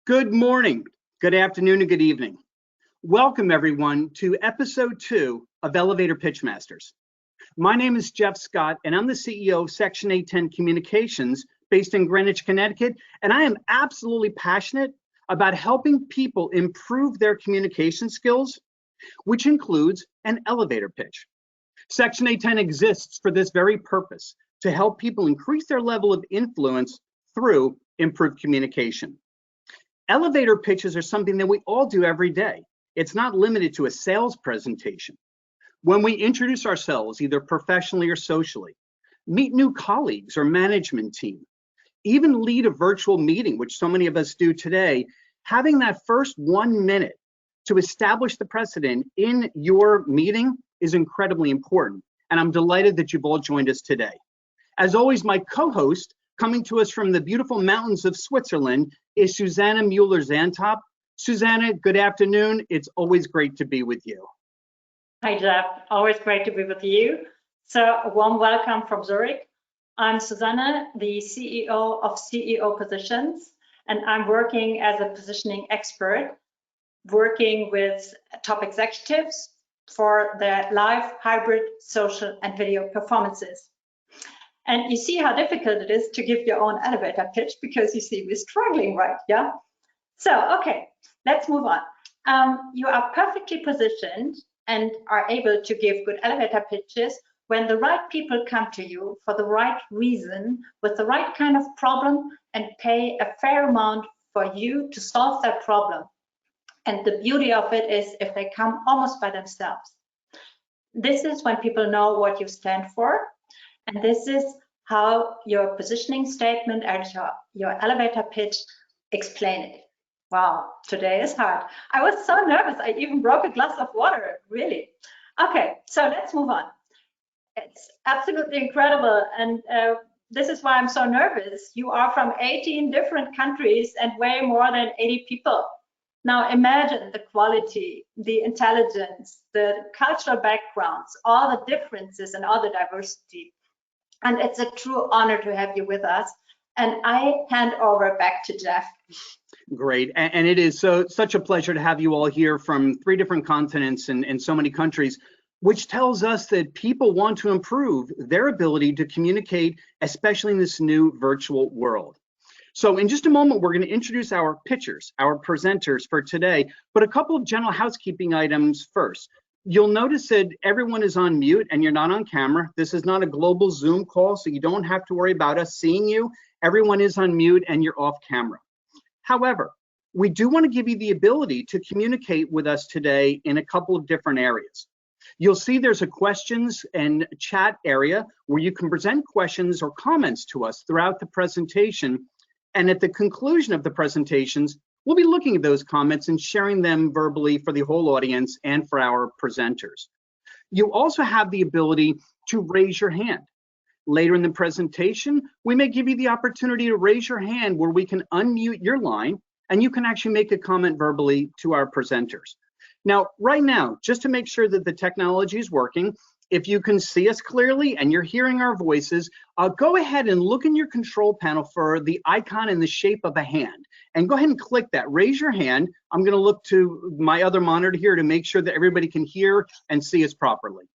Good morning, good afternoon, and good evening. Welcome everyone to episode 2 of Elevator Pitch Masters. My name is Jeff Scott and I'm the CEO of Section 810 Communications based in Greenwich, Connecticut, and I am absolutely passionate about helping people improve their communication skills, which includes an elevator pitch. Section 810 exists for this very purpose, to help people increase their level of influence through improved communication. Elevator pitches are something that we all do every day. It's not limited to a sales presentation. When we introduce ourselves, either professionally or socially, meet new colleagues or management team, even lead a virtual meeting, which so many of us do today, having that first 1 minute to establish the precedent in your meeting is incredibly important. And I'm delighted that you've all joined us today. As always, my co-host, coming to us from the beautiful mountains of Switzerland, is Susanna Mueller-Zantop. Susanna, good afternoon. It's always great to be with you. Hi, Jeff. Always great to be with you. So a warm welcome from Zurich. I'm Susanna, the CEO of CEO Positions, and I'm working as a positioning expert, working with top executives for their live, hybrid, social, and video performances. And you see how difficult it is to give your own elevator pitch because you see we're struggling, right? Yeah. So, okay, let's move on. You are perfectly positioned and are able to give good elevator pitches when the right people come to you for the right reason, with the right kind of problem, and pay a fair amount for you to solve that problem. And the beauty of it is if they come almost by themselves. This is when people know what you stand for. And this is how your positioning statement and your elevator pitch explain it. Wow, today is hard. I was so nervous, I even broke a glass of water, really. Okay, so let's move on. It's absolutely incredible. And this is why I'm so nervous. You are from 18 different countries and way more than 80 people. Now imagine the quality, the intelligence, the cultural backgrounds, all the differences and all the diversity. And it's a true honor to have you with us. And I hand over back to Jeff. Great, and it is such a pleasure to have you all here from 3 different continents and so many countries, which tells us that people want to improve their ability to communicate, especially in this new virtual world. So in just a moment, we're going to introduce our pitchers, our presenters for today, but a couple of general housekeeping items first. You'll notice that everyone is on mute and you're not on camera. This is not a global Zoom call, so you don't have to worry about us seeing you. Everyone is on mute and you're off camera. However, we do want to give you the ability to communicate with us today in a couple of different areas. You'll see there's a questions and chat area where you can present questions or comments to us throughout the presentation. And at the conclusion of the presentations, we'll be looking at those comments and sharing them verbally for the whole audience and for our presenters. You also have the ability to raise your hand. Later in the presentation, we may give you the opportunity to raise your hand where we can unmute your line and you can actually make a comment verbally to our presenters. Now, right now, just to make sure that the technology is working, if you can see us clearly and you're hearing our voices, go ahead and look in your control panel for the icon in the shape of a hand and go ahead and click that. Raise your hand. I'm going to look to my other monitor here to make sure that everybody can hear and see us properly.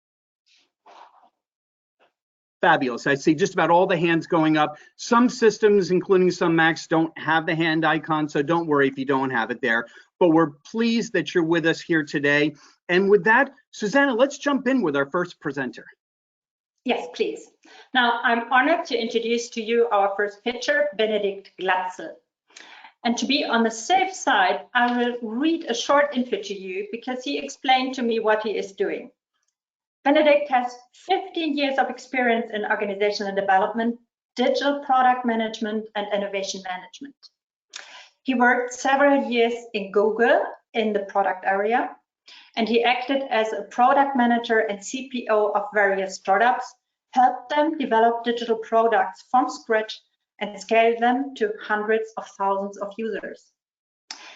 Fabulous. I see just about all the hands going up. Some systems, including some Macs, don't have the hand icon, so don't worry if you don't have it there. But we're pleased that you're with us here today. And with that, Susanna, let's jump in with our first presenter. Yes, please. Now, I'm honored to introduce to you our first pitcher, Benedikt Glatzel. And to be on the safe side, I will read a short intro to you because he explained to me what he is doing. Benedikt has 15 years of experience in organizational development, digital product management, and innovation management. He worked several years in Google in the product area, and he acted as a product manager and CPO of various startups, helped them develop digital products from scratch and scale them to hundreds of thousands of users.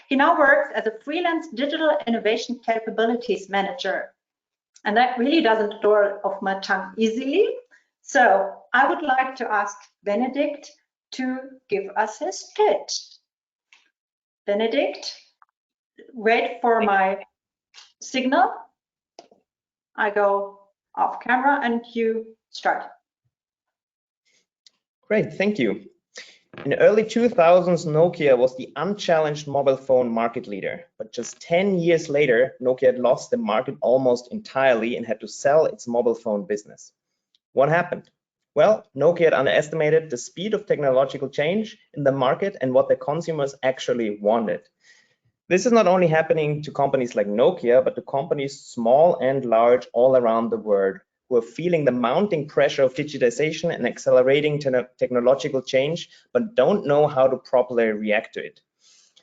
He now works as a freelance digital innovation capabilities manager. And that really doesn't roll off my tongue easily. So I would like to ask Benedikt to give us his pitch. Benedict, wait for my signal. I go off camera and you start. Great, thank you. In the early 2000s, Nokia was the unchallenged mobile phone market leader. But just 10 years later, Nokia had lost the market almost entirely and had to sell its mobile phone business. What happened? Well, Nokia had underestimated the speed of technological change in the market and what the consumers actually wanted. This is not only happening to companies like Nokia, but to companies small and large all around the world who are feeling the mounting pressure of digitization and accelerating technological change, but don't know how to properly react to it.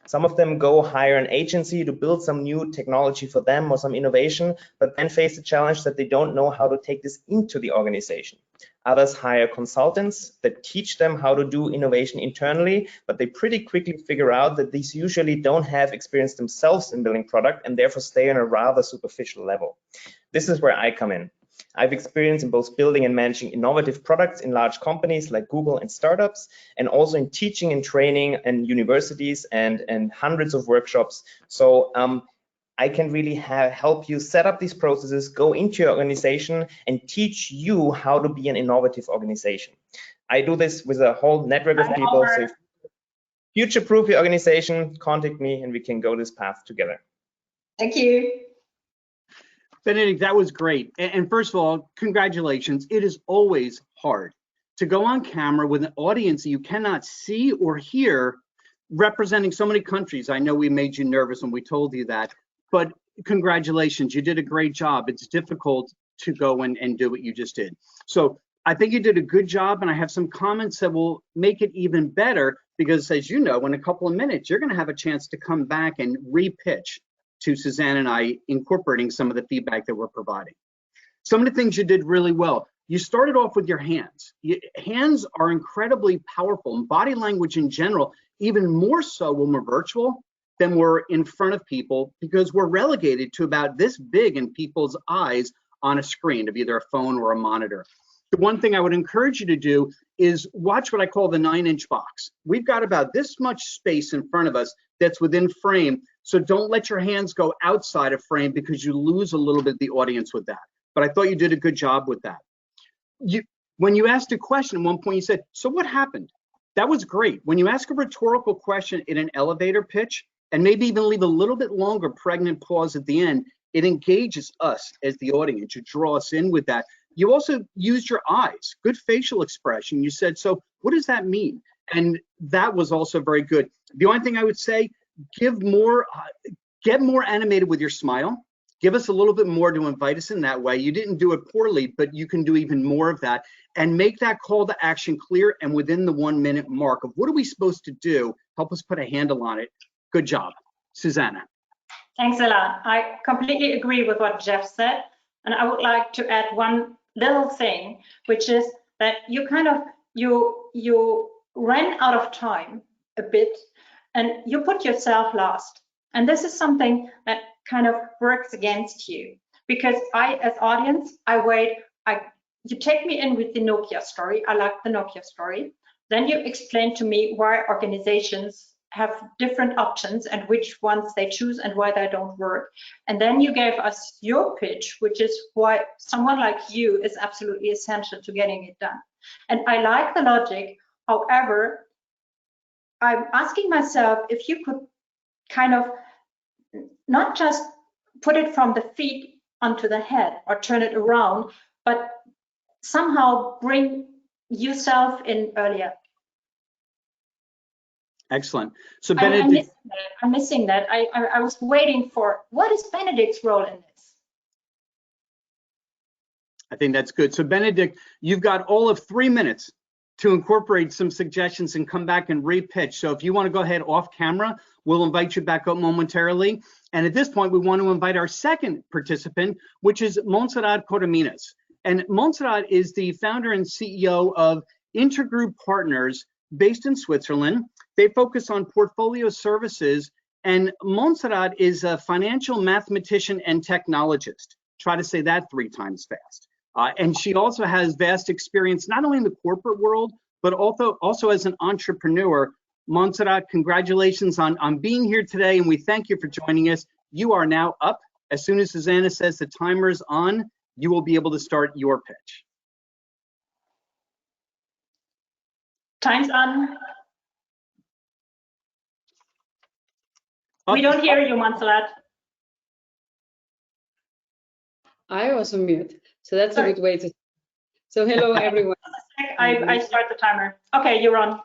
Some of them go hire an agency to build some new technology for them or some innovation, but then face the challenge that they don't know how to take this into the organization. Others hire consultants that teach them how to do innovation internally, but they pretty quickly figure out that these usually don't have experience themselves in building product and therefore stay on a rather superficial level. This is where I come in. I've experience in both building and managing innovative products in large companies like Google and startups, and also in teaching and training in universities and hundreds of workshops. So I can really help you set up these processes, go into your organization and teach you how to be an innovative organization. I do this with a whole network of people. So if you future-proof your organization, contact me and we can go this path together. Thank you. Benedict, that was great. And first of all, congratulations. It is always hard to go on camera with an audience that you cannot see or hear representing so many countries. I know we made you nervous when we told you that, but congratulations, you did a great job. It's difficult to go and do what you just did. So I think you did a good job, and I have some comments that will make it even better because, as you know, in a couple of minutes, you're gonna have a chance to come back and re-pitch to Suzanne and I, incorporating some of the feedback that we're providing. Some of the things you did really well. You started off with your hands. Hands are incredibly powerful, and body language in general, even more so when we're virtual than we're in front of people, because we're relegated to about this big in people's eyes on a screen of either a phone or a monitor. The one thing I would encourage you to do is watch what I call the 9-inch box. We've got about this much space in front of us that's within frame. So don't let your hands go outside of frame because you lose a little bit of the audience with that. But I thought you did a good job with that. When you asked a question at one point, you said, so what happened? That was great. When you ask a rhetorical question in an elevator pitch, and maybe even leave a little bit longer pregnant pause at the end, it engages us as the audience. You draw us in with that. You also used your eyes, good facial expression. You said, so what does that mean? And that was also very good. The only thing I would say, get more animated with your smile. Give us a little bit more to invite us in that way. You didn't do it poorly, but you can do even more of that and make that call to action clear and within the 1-minute mark of what are we supposed to do? Help us put a handle on it. Good job. Susanna. Thanks a lot. I completely agree with what Jeff said. And I would like to add one little thing, which is that you kind of, you ran out of time a bit and you put yourself last. And this is something that kind of works against you because I, as audience, you take me in with the Nokia story. I like the Nokia story. Then you explain to me why organizations have different options and which ones they choose and why they don't work. And then you gave us your pitch, which is why someone like you is absolutely essential to getting it done. And I like the logic. However, I'm asking myself if you could kind of not just put it from the feet onto the head or turn it around, but somehow bring yourself in earlier. Excellent. So Benedict, I'm missing that. I was waiting for, what is Benedict's role in this? I think that's good. So Benedict, you've got all of 3 minutes to incorporate some suggestions and come back and re-pitch. So if you want to go ahead off camera, we'll invite you back up momentarily. And at this point, we want to invite our second participant, which is Montserrat Corominas. And Montserrat is the founder and CEO of Intergroup Partners based in Switzerland. They focus on portfolio services, and Montserrat is a financial mathematician and technologist. Try to say that 3 times fast. And she also has vast experience, not only in the corporate world, but also as an entrepreneur Montserrat, congratulations on being here today, and we thank you for joining us. You are now up. As soon as Susanna says the timer's on, you will be able to start your pitch. Time's on. We don't hear you, Montserrat. I was on mute, so that's Sorry. a good way to. So hello everyone. I start the timer. Okay, you're on.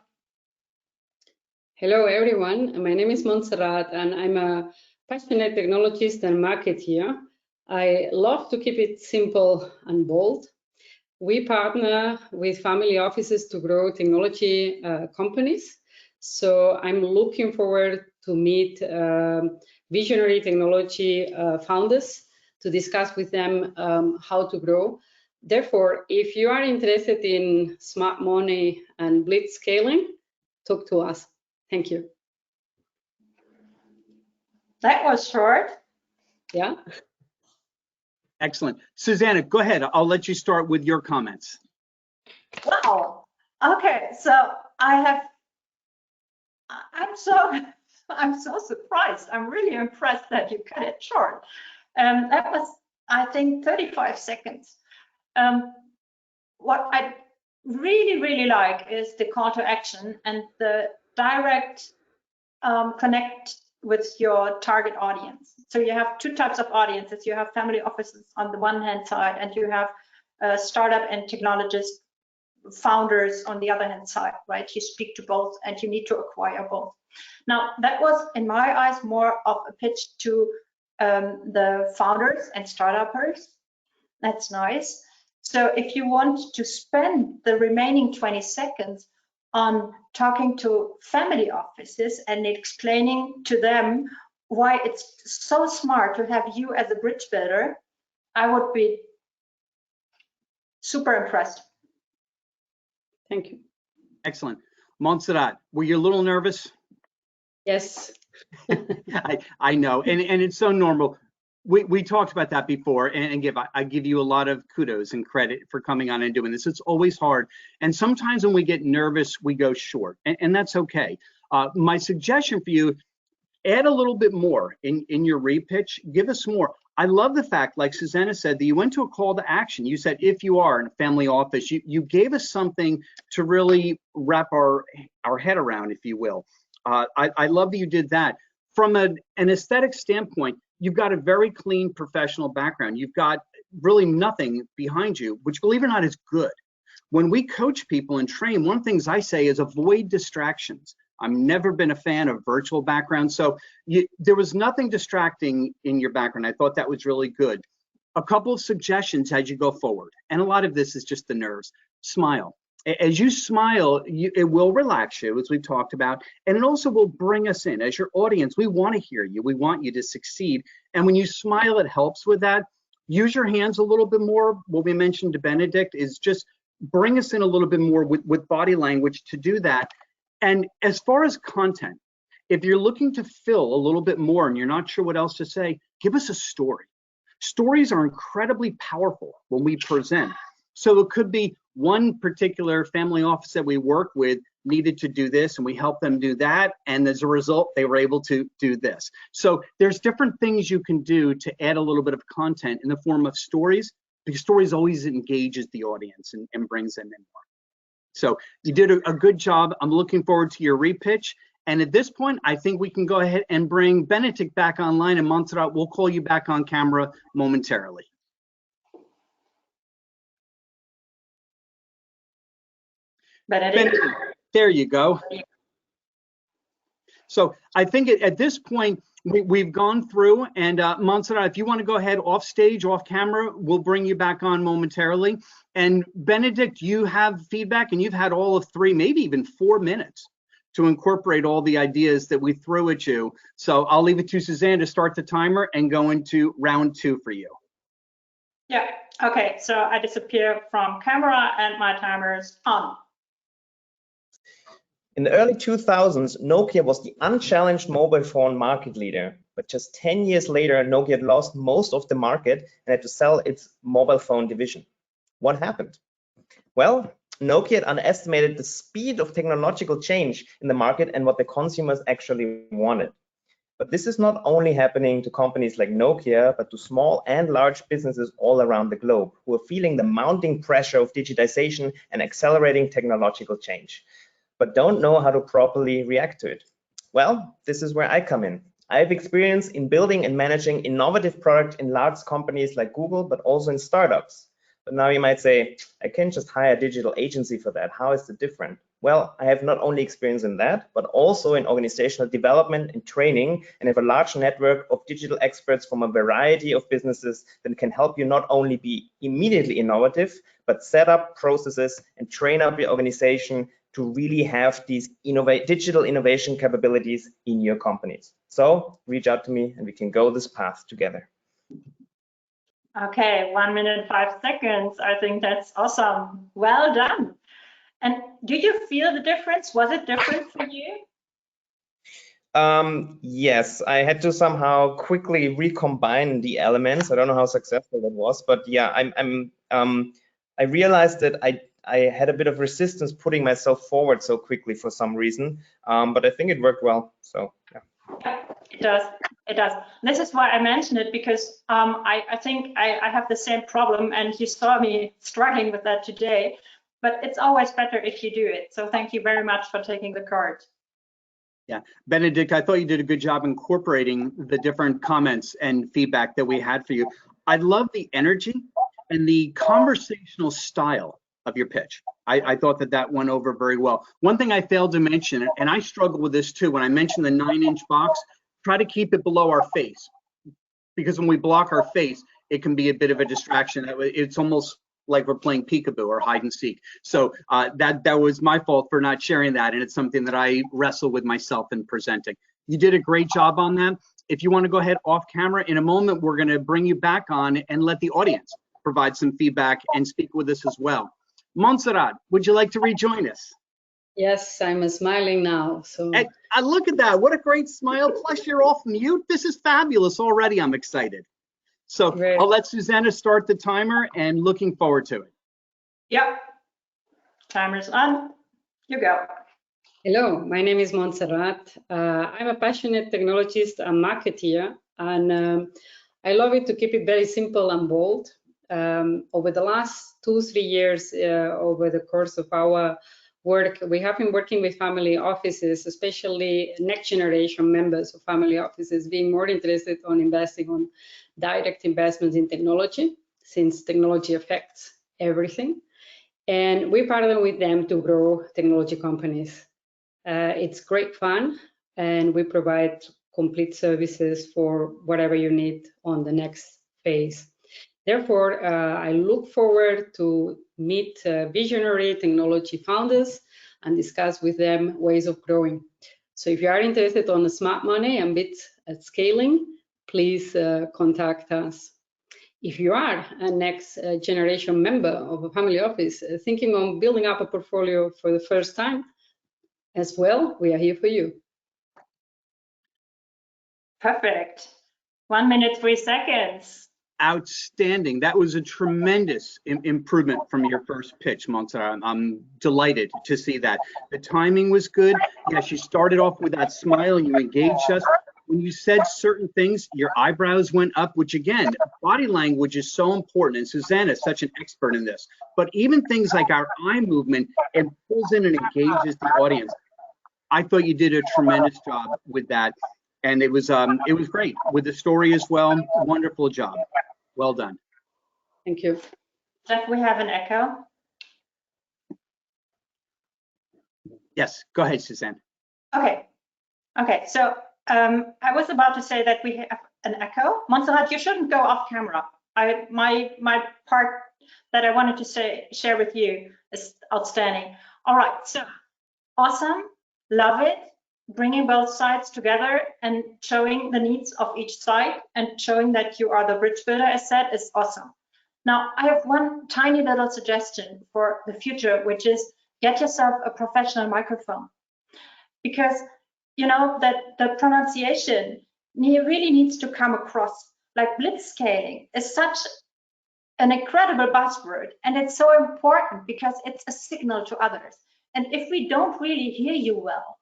Hello everyone. My name is Montserrat, and I'm a passionate technologist and marketeer. I love to keep it simple and bold. We partner with family offices to grow technology companies. So I'm looking forward to meet visionary technology founders to discuss with them how to grow. Therefore, if you are interested in smart money and blitz scaling, talk to us. Thank you. That was short. Yeah. Excellent. Susanna, go ahead. I'll let you start with your comments. Wow. Okay, so I'm so surprised. I'm really impressed that you cut it short. That was, I think, 35 seconds. What I really like is the call to action and the direct connect with your target audience. So you have two types of audiences. You have family offices on the one hand side, and you have startup and technologist founders on the other hand side, right? You speak to both and you need to acquire both. Now, that was, in my eyes, more of a pitch to the founders and startuppers. That's nice. So if you want to spend the remaining 20 seconds on talking to family offices and explaining to them why it's so smart to have you as a bridge builder, I would be super impressed. Thank you. Excellent. Montserrat, were you a little nervous? Yes. I know, and it's so normal. We talked about that before, and I give you a lot of kudos and credit for coming on and doing this. It's always hard, and sometimes when we get nervous, we go short, and that's okay. My suggestion for you: add a little bit more in your repitch. Give us more. I love the fact, like Susanna said, that you went to a call to action. You said, if you are in a family office, you gave us something to really wrap our head around, if you will. I love that you did that. From an aesthetic standpoint, you've got a very clean professional background. You've got really nothing behind you, which, believe it or not, is good. When we coach people and train, one of the things I say is avoid distractions. I've never been a fan of virtual backgrounds, so there was nothing distracting in your background. I thought that was really good. A couple of suggestions as you go forward, and a lot of this is just the nerves. Smile. As you smile, it will relax you, as we've talked about, and it also will bring us in. As your audience, we want to hear you. We want you to succeed, and when you smile, it helps with that. Use your hands a little bit more. What we mentioned to Benedict is just bring us in a little bit more with body language to do that. And as far as content, if you're looking to fill a little bit more and you're not sure what else to say, give us a story. Stories are incredibly powerful when we present. So it could be one particular family office that we work with needed to do this, and we helped them do that, and as a result, they were able to do this. So there's different things you can do to add a little bit of content in the form of stories, because stories always engages the audience and brings them in more. So you did a good job. I'm looking forward to your repitch. And at this point, I think we can go ahead and bring Benedict back online, and Montserrat, we'll call you back on camera momentarily. Benedict. There you go. So I think at this point, we've gone through, and Montserrat, if you want to go ahead off stage, off camera, we'll bring you back on momentarily. And Benedict, you have feedback, and you've had all of 3, maybe even 4 minutes to incorporate all the ideas that we threw at you. So I'll leave it to Suzanne to start the timer and go into round 2 for you. Yeah, okay, so I disappear from camera and my timer's on. In the early 2000s, Nokia was the unchallenged mobile phone market leader. But just 10 years later, Nokia had lost most of the market and had to sell its mobile phone division. What happened? Well, Nokia had underestimated the speed of technological change in the market and what the consumers actually wanted. But this is not only happening to companies like Nokia, but to small and large businesses all around the globe who are feeling the mounting pressure of digitization and accelerating technological change, but don't know how to properly react to it. Well, this is where I come in. I have experience in building and managing innovative products in large companies like Google, but also in startups. But now you might say, I can just hire a digital agency for that. How is it different? Well, I have not only experience in that, but also in organizational development and training, and have a large network of digital experts from a variety of businesses that can help you not only be immediately innovative, but set up processes and train up your organization to really have these digital innovation capabilities in your companies. So reach out to me and we can go this path together. Okay, 1 minute, 5 seconds. I think that's awesome. Well done. And do you feel the difference? Was it different for you? Yes, I had to somehow quickly recombine the elements. I don't know how successful that was, but yeah, I realized that I had a bit of resistance putting myself forward so quickly for some reason, but I think it worked well. So yeah. It does. It does. This is why I mentioned it, because I think I have the same problem, and you saw me struggling with that today. But it's always better if you do it. So thank you very much for taking the card. Yeah, Benedict, I thought you did a good job incorporating the different comments and feedback that we had for you. I love the energy and the conversational style of your pitch. I thought that went over very well. One thing I failed to mention, and I struggle with this too, when I mentioned the 9-inch box, try to keep it below our face, because when we block our face, it can be a bit of a distraction. It's almost like we're playing peekaboo or hide and seek. So that was my fault for not sharing that, and it's something that I wrestle with myself in presenting. You did a great job on that. If you want to go ahead off camera, in a moment, we're going to bring you back on and let the audience provide some feedback and speak with us as well. Montserrat, would you like to rejoin us? Yes, I'm smiling now. So I look at that. What a great smile. Plus, you're off mute. This is fabulous already. I'm excited. So I'll let Susanna start the timer, and looking forward to it. Yep. Timer's on. You go. Hello, my name is Montserrat. I'm a passionate technologist and marketeer, and I love it to keep it very simple and bold. Over the last 2-3 years, over the course of our work, we have been working with family offices, especially next generation members of family offices, being more interested on investing on direct investments in technology, since technology affects everything. And we partner with them to grow technology companies. It's great fun, and we provide complete services for whatever you need on the next phase. Therefore, I look forward to meet visionary technology founders and discuss with them ways of growing. So if you are interested on smart money and bits at scaling, please contact us. If you are a next generation member of a family office thinking on building up a portfolio for the first time as well, we are here for you. Perfect. 1 minute, 3 seconds. Outstanding. That was a tremendous improvement from your first pitch, Montserrat. I'm delighted to see that. The timing was good. Yes, you started off with that smile and you engaged us. When you said certain things, your eyebrows went up, which again, body language is so important. And Susanna is such an expert in this. But even things like our eye movement, it pulls in and engages the audience. I thought you did a tremendous job with that. And it was great with the story as well. Wonderful job. Well done. Thank you. Jeff, we have an echo. Yes, go ahead, Suzanne. Okay. So I was about to say that we have an echo. Montserrat, you shouldn't go off camera. My part that I wanted to share with you is outstanding. All right, so awesome, love it. Bringing both sides together and showing the needs of each side and showing that you are the bridge builder, as said, is awesome. Now, I have one tiny little suggestion for the future, which is get yourself a professional microphone, because you know that the pronunciation really needs to come across. Like blitzscaling is such an incredible buzzword, and it's so important because it's a signal to others. And if we don't really hear you well,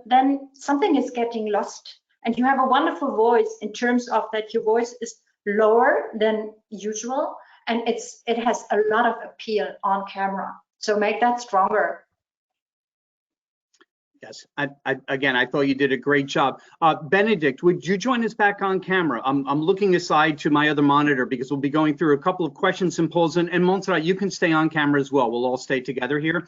then something is getting lost. And you have a wonderful voice in terms of that your voice is lower than usual, and it has a lot of appeal on camera. So make that stronger. Yes, again, I thought you did a great job. Benedict, would you join us back on camera? I'm looking aside to my other monitor because we'll be going through a couple of questions and polls. And Montserrat, you can stay on camera as well. We'll all stay together here.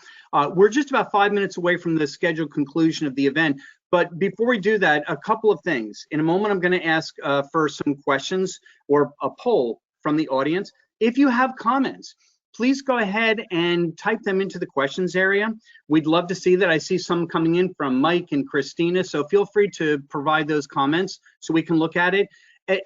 We're just about 5 minutes away from the scheduled conclusion of the event. But before we do that, a couple of things. In a moment, I'm going to ask for some questions or a poll from the audience. If you have comments, please go ahead and type them into the questions area. We'd love to see that. I see some coming in from Mike and Christina, so feel free to provide those comments so we can look at it.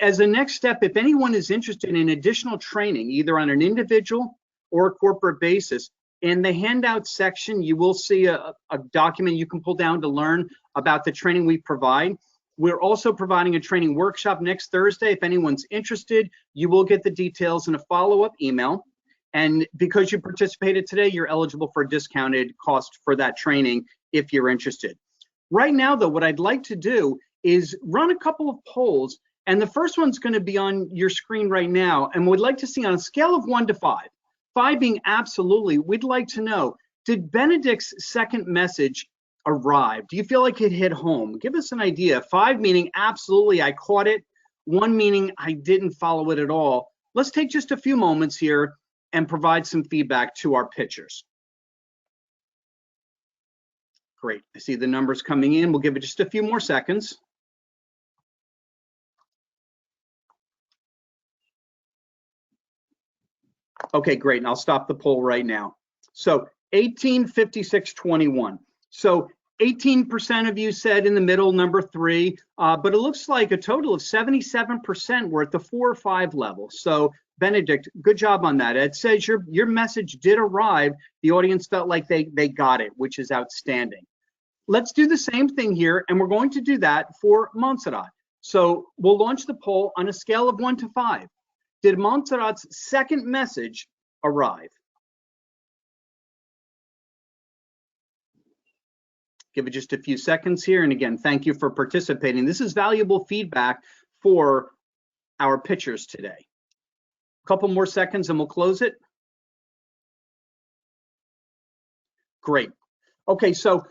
As a next step, if anyone is interested in additional training, either on an individual or a corporate basis, in the handout section, you will see a document you can pull down to learn about the training we provide. We're also providing a training workshop next Thursday. If anyone's interested, you will get the details in a follow-up email. And because you participated today, you're eligible for a discounted cost for that training if you're interested. Right now, though, what I'd like to do is run a couple of polls. And the first one's going to be on your screen right now. And we'd like to see on a scale of 1 to 5, 5 being absolutely, we'd like to know, did Benedict's second message arrive? Do you feel like it hit home? Give us an idea. 5 meaning absolutely, I caught it. 1 meaning I didn't follow it at all. Let's take just a few moments here and provide some feedback to our pitchers. Great, I see the numbers coming in. We'll give it just a few more seconds. Okay, great, and I'll stop the poll right now. So 18, 56, 21. So 18% of you said in the middle, number 3, but it looks like a total of 77% were at the 4 or 5 level. So Benedict, good job on that. It says your message did arrive. The audience felt like they got it, which is outstanding. Let's do the same thing here, and we're going to do that for Montserrat. So we'll launch the poll on a scale of 1 to 5. Did Montserrat's second message arrive? Give it just a few seconds here. And again, thank you for participating. This is valuable feedback for our pitchers today. A couple more seconds and we'll close it. Great. Okay, so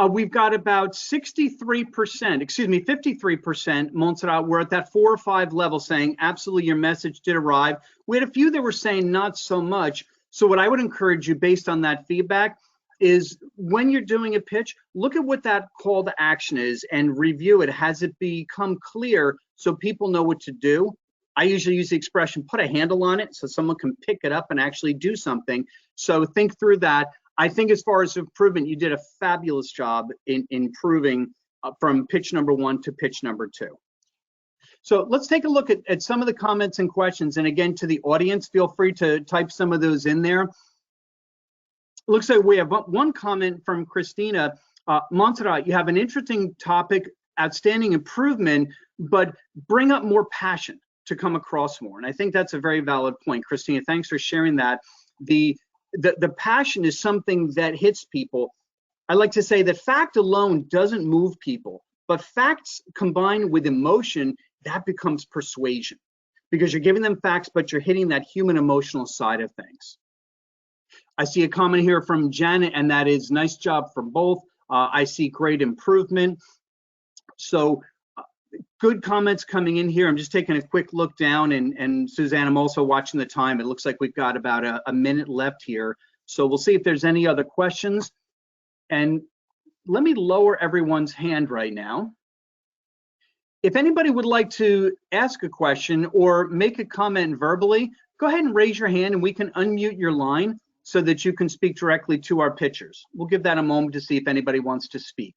we've got about 53%, Montserrat, we're at that 4 or 5 level saying, absolutely, your message did arrive. We had a few that were saying not so much. So what I would encourage you based on that feedback is when you're doing a pitch, look at what that call to action is and review it. Has it become clear so people know what to do? I usually use the expression, put a handle on it so someone can pick it up and actually do something. So think through that. I think as far as improvement, you did a fabulous job in improving from pitch number 1 to pitch number 2. So let's take a look at some of the comments and questions. And again, to the audience, feel free to type some of those in there. Looks like we have one comment from Christina. Montserrat, you have an interesting topic, outstanding improvement, but bring up more passion to come across more. And I think that's a very valid point. Christina, thanks for sharing that. The passion is something that hits people. I like to say that fact alone doesn't move people, but facts combined with emotion, that becomes persuasion because you're giving them facts, but you're hitting that human emotional side of things. I see a comment here from Janet, and that is nice job for both. I see great improvement. So good comments coming in here. I'm just taking a quick look down, and Suzanne, I'm also watching the time. It looks like we've got about a minute left here. So we'll see if there's any other questions. And let me lower everyone's hand right now. If anybody would like to ask a question or make a comment verbally, go ahead and raise your hand and we can unmute your line so that you can speak directly to our pitchers. We'll give that a moment to see if anybody wants to speak.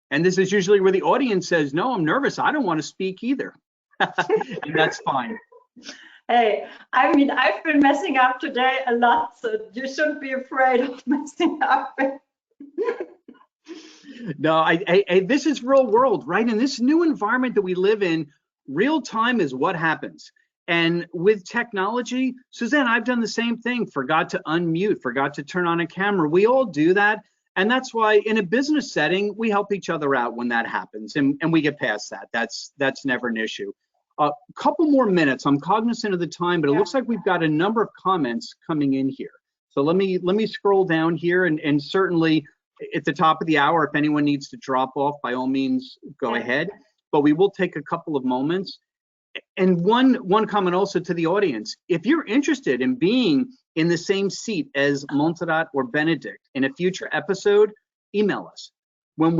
And this is usually where the audience says, no, I'm nervous, I don't want to speak either. And that's fine. Hey, I mean, I've been messing up today a lot, so you shouldn't be afraid of messing up. No, this is real world, right? In this new environment that we live in, real time is what happens. And with technology, Suzanne, I've done the same thing, forgot to unmute, forgot to turn on a camera. We all do that. And that's why in a business setting, we help each other out when that happens, and we get past that. That's never an issue. A couple more minutes. I'm cognizant of the time, but it looks like we've got a number of comments coming in here. So let me scroll down here, and certainly at the top of the hour, if anyone needs to drop off, by all means, go ahead. But we will take a couple of moments. And one comment also to the audience: if you're interested in being in the same seat as Montserrat or Benedict in a future episode, email us. When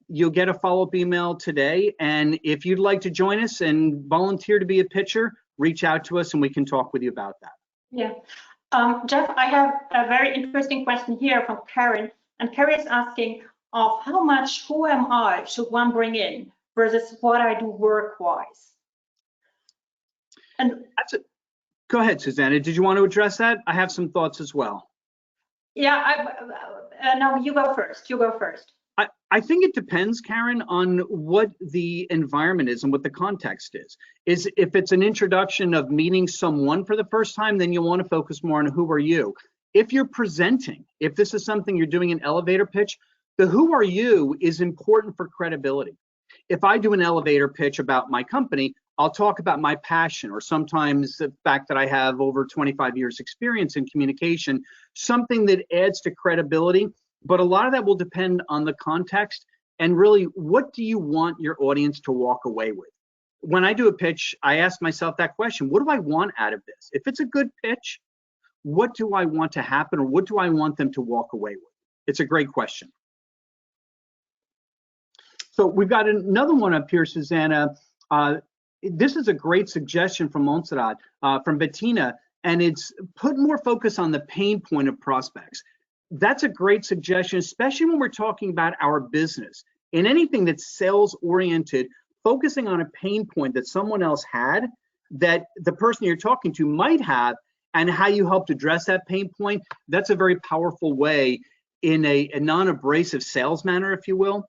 you'll get a follow-up email today. And if you'd like to join us and volunteer to be a pitcher, reach out to us and we can talk with you about that. Yeah. Jeff, I have a very interesting question here from Karen. And Karen is asking of how much who am I should one bring in versus what I do work-wise? And go ahead, Susanna. Did you want to address that? I have some thoughts as well. Yeah, no, you go first. You go first. I think it depends, Karen, on what the environment is and what the context is. If it's an introduction of meeting someone for the first time, then you'll want to focus more on who are you. If you're presenting, if this is something you're doing an elevator pitch, the who are you is important for credibility. If I do an elevator pitch about my company, I'll talk about my passion, or sometimes the fact that I have over 25 years experience in communication, something that adds to credibility. But a lot of that will depend on the context and really, what do you want your audience to walk away with? When I do a pitch, I ask myself that question: what do I want out of this? If it's a good pitch, what do I want to happen, or what do I want them to walk away with? It's a great question. So we've got another one up here, Susanna. This is a great suggestion from Montserrat, from Bettina, and it's put more focus on the pain point of prospects. That's a great suggestion, especially when we're talking about our business. In anything that's sales oriented, focusing on a pain point that someone else had, that the person you're talking to might have, and how you helped address that pain point, that's a very powerful way in a non-abrasive sales manner, if you will,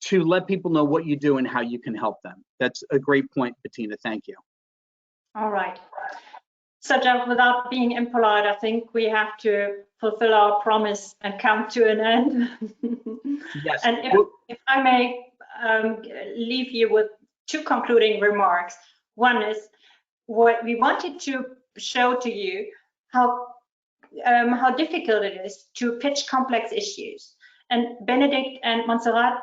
to let people know what you do and how you can help them. That's a great point, Bettina. Thank you. All right. So, Jeff, without being impolite, I think we have to fulfill our promise and come to an end. Yes. And if I may leave you with two concluding remarks. One is, what we wanted to show to you how difficult it is to pitch complex issues. And Benedict and Montserrat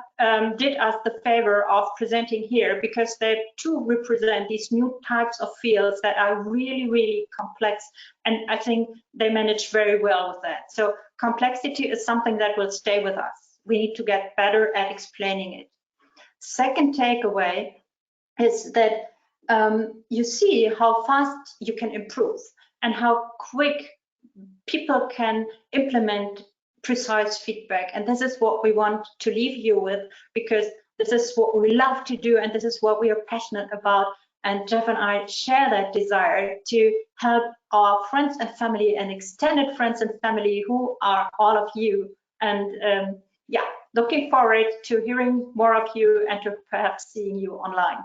did us the favor of presenting here, because they too represent these new types of fields that are really, really complex. And I think they manage very well with that. So complexity is something that will stay with us. We need to get better at explaining it. Second takeaway is that you see how fast you can improve and how quick people can implement precise feedback. And this is what we want to leave you with, because this is what we love to do and this is what we are passionate about. And Jeff and I share that desire to help our friends and family and extended friends and family, who are all of you. And yeah, looking forward to hearing more of you and to perhaps seeing you online.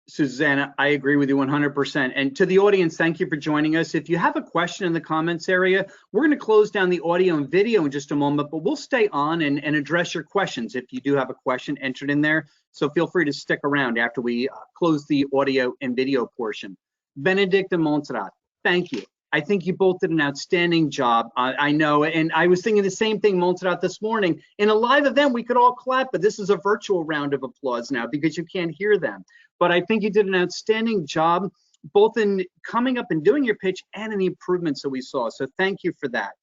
Susanna, I agree with you 100%. And to the audience, thank you for joining us. If you have a question in the comments area, we're going to close down the audio and video in just a moment, but we'll stay on and address your questions. If you do have a question entered in there, so feel free to stick around after we close the audio and video portion. Benedict and Montserrat, thank you. I think you both did an outstanding job. I know, and I was thinking the same thing, Montserrat, this morning. In a live event, we could all clap, but this is a virtual round of applause now because you can't hear them. But I think you did an outstanding job, both in coming up and doing your pitch and in the improvements that we saw. So thank you for that.